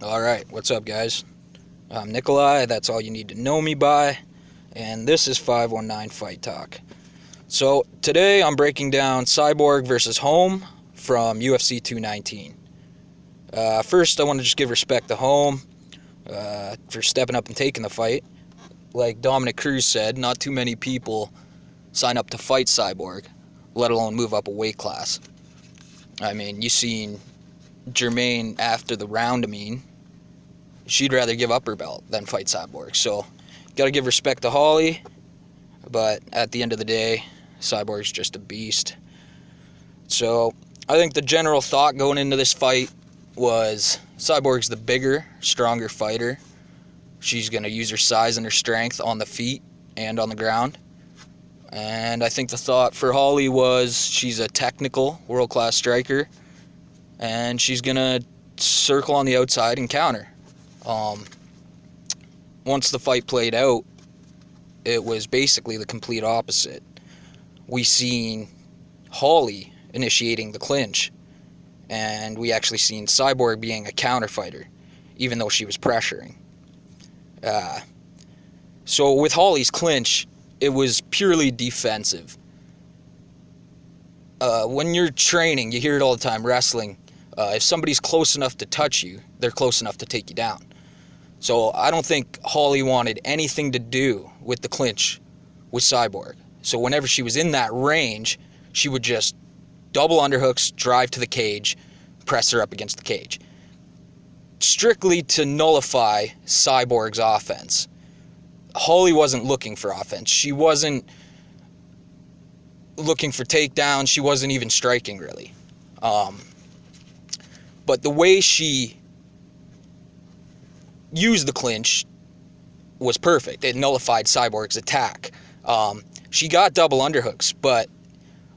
Alright, what's up, guys? I'm Nikolai, that's all you need to know me by, and this is 519 Fight Talk. So, today I'm breaking down Cyborg versus Holm from UFC 219. First, I want to just give respect to Holm for stepping up and taking the fight. Like Dominic Cruz said, not too many people sign up to fight Cyborg, let alone move up a weight class. I mean, you seen Jermaine after the round, she'd rather give up her belt than fight Cyborg. So, gotta give respect to Holly, but at the end of the day, Cyborg's just a beast. So, I think the general thought going into this fight was Cyborg's the bigger, stronger fighter. She's gonna use her size and her strength on the feet and on the ground. And I think the thought for Holly was she's a technical, world-class striker, and she's gonna circle on the outside and counter. Once the fight played out, it was basically the complete opposite. We seen Holly initiating the clinch, and we actually seen Cyborg being a counter fighter, even though she was pressuring. So with Holly's clinch, it was purely defensive. When you're training, you hear it all the time, wrestling. If somebody's close enough to touch you, they're close enough to take you down. So I don't think Holly wanted anything to do with the clinch with Cyborg. So whenever she was in that range, she would just double underhooks, drive to the cage, press her up against the cage. Strictly to nullify Cyborg's offense. Holly wasn't looking for offense. She wasn't looking for takedowns. She wasn't even striking, really. But the way she used the clinch was perfect. It nullified Cyborg's attack. She got double underhooks, but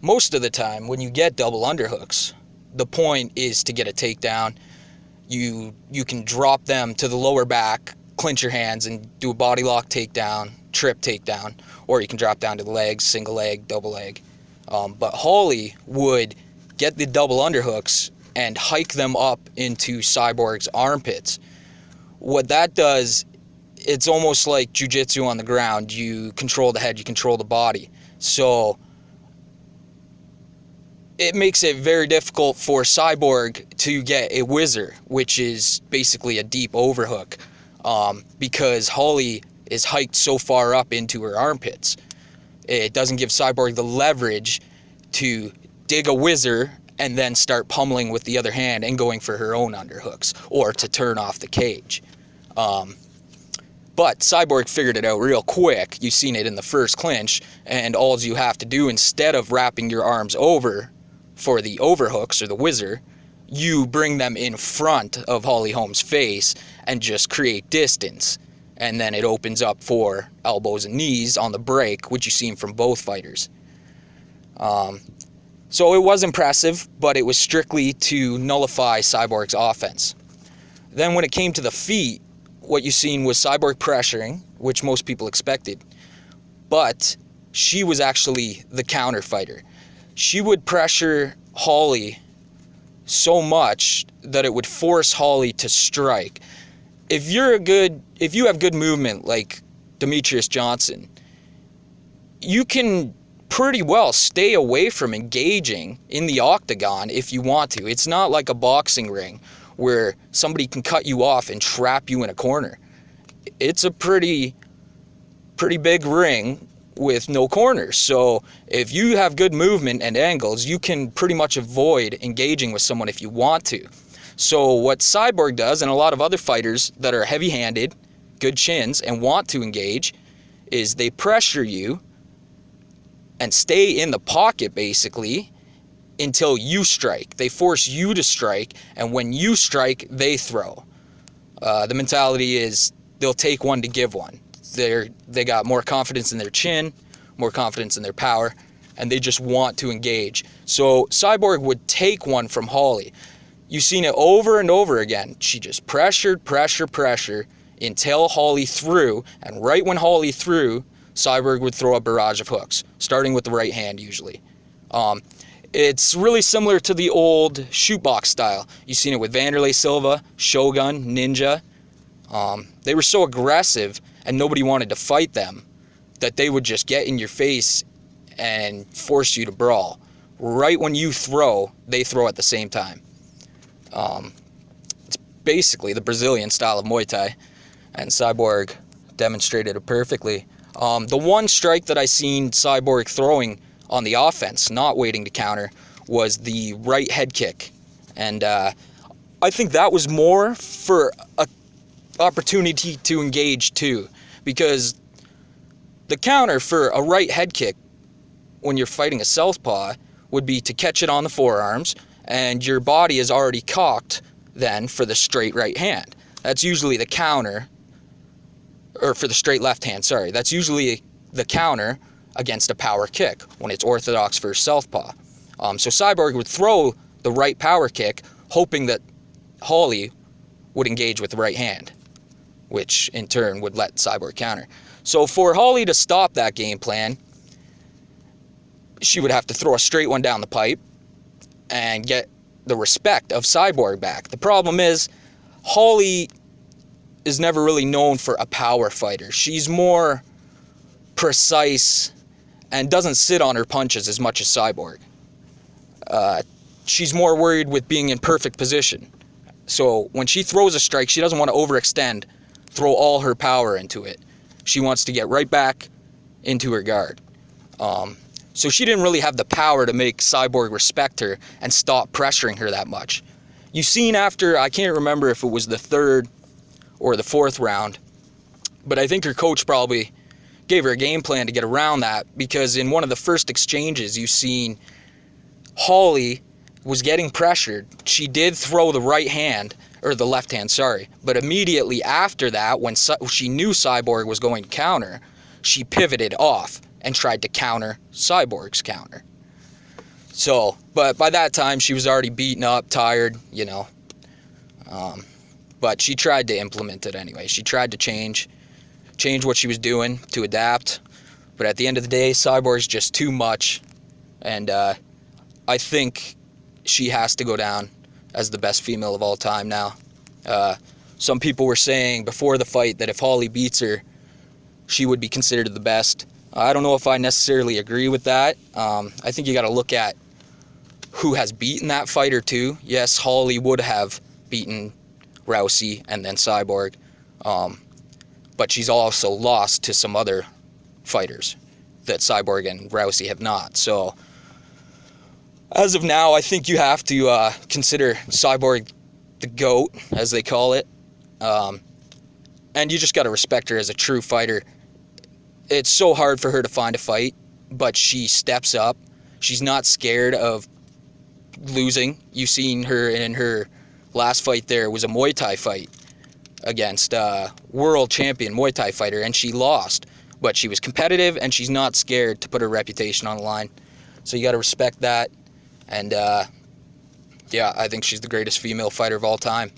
most of the time when you get double underhooks, the point is to get a takedown. You can drop them to the lower back, clinch your hands, and do a body lock takedown, trip takedown, or you can drop down to the legs, single leg, double leg. But Holly would get the double underhooks and hike them up into Cyborg's armpits. What that does, it's almost like jiu-jitsu on the ground. You control the head, you control the body. So it makes it very difficult for Cyborg to get a whizzer, which is basically a deep overhook, because Holly is hiked so far up into her armpits. It doesn't give Cyborg the leverage to dig a whizzer and then start pummeling with the other hand and going for her own underhooks, or to turn off the cage. But Cyborg figured it out real quick. You've seen it in the first clinch, and all you have to do, instead of wrapping your arms over for the overhooks or the whizzer, you bring them in front of Holly Holm's face and just create distance. And then it opens up for elbows and knees on the break, which you've seen from both fighters. So it was impressive, but it was strictly to nullify Cyborg's offense. Then when it came to the feet, what you seen was Cyborg pressuring, which most people expected, but she was actually the counter fighter. She would pressure Holly so much that it would force Holly to strike. If you have good movement like Demetrius Johnson, you can pretty well stay away from engaging in the octagon if you want to. It's not like a boxing ring where somebody can cut you off and trap you in a corner. It's a pretty big ring with no corners. So if you have good movement and angles, you can pretty much avoid engaging with someone if you want to. So what Cyborg does, and a lot of other fighters that are heavy-handed, good chins, and want to engage, is they pressure you and stay in the pocket, basically, until you strike. They force you to strike, and when you strike, they throw. The mentality is they'll take one to give one. They got more confidence in their chin, more confidence in their power, and they just want to engage. So Cyborg would take one from Holly. You've seen it over and over again. She just pressure until Holly threw, and right when Holly threw, Cyborg would throw a barrage of hooks, starting with the right hand usually. It's really similar to the old shootbox style. You've seen it with Vanderlei Silva, Shogun, Ninja. They were so aggressive and nobody wanted to fight them that they would just get in your face and force you to brawl. Right when you throw, they throw at the same time. It's basically the Brazilian style of Muay Thai, and Cyborg demonstrated it perfectly. The one strike that I seen Cyborg throwing on the offense, not waiting to counter, was the right head kick. And I think that was more for an opportunity to engage too, because the counter for a right head kick when you're fighting a southpaw would be to catch it on the forearms, and your body is already cocked then for the straight right hand. That's usually the counter, or for the straight left hand, sorry. That's usually the counter against a power kick when it's orthodox for southpaw. So Cyborg would throw the right power kick, hoping that Holly would engage with the right hand, which in turn would let Cyborg counter. So for Holly to stop that game plan, she would have to throw a straight one down the pipe and get the respect of Cyborg back. The problem is, Holly is never really known for a power fighter. She's more precise and doesn't sit on her punches as much as Cyborg. She's more worried with being in perfect position. So when she throws a strike, she doesn't want to overextend, throw all her power into it. She wants to get right back into her guard. So she didn't really have the power to make Cyborg respect her and stop pressuring her that much. You've seen after, I can't remember if it was the third or the fourth round, but I think her coach probably gave her a game plan to get around that, because in one of the first exchanges you've seen Holly was getting pressured. She did throw the right hand, or the left hand, sorry, but immediately after that, when she knew Cyborg was going to counter, she pivoted off and tried to counter Cyborg's counter. So, but by that time she was already beaten up, tired, you know. But she tried to implement it anyway. She tried to change what she was doing to adapt. But at the end of the day, Cyborg's just too much. And I think she has to go down as the best female of all time now. Some people were saying before the fight that if Holly beats her, she would be considered the best. I don't know if I necessarily agree with that. I think you got to look at who has beaten that fighter too. Yes, Holly would have beaten Rousey and then Cyborg, but she's also lost to some other fighters that Cyborg and Rousey have not. So as of now, I think you have to consider Cyborg the GOAT, as they call it, and you just got to respect her as a true fighter. It's so hard for her to find a fight, but she steps up. She's not scared of losing. You've seen her in her last fight there was a Muay Thai fight against a world champion Muay Thai fighter, and she lost. But she was competitive, and she's not scared to put her reputation on the line. So you got to respect that. And, yeah, I think she's the greatest female fighter of all time.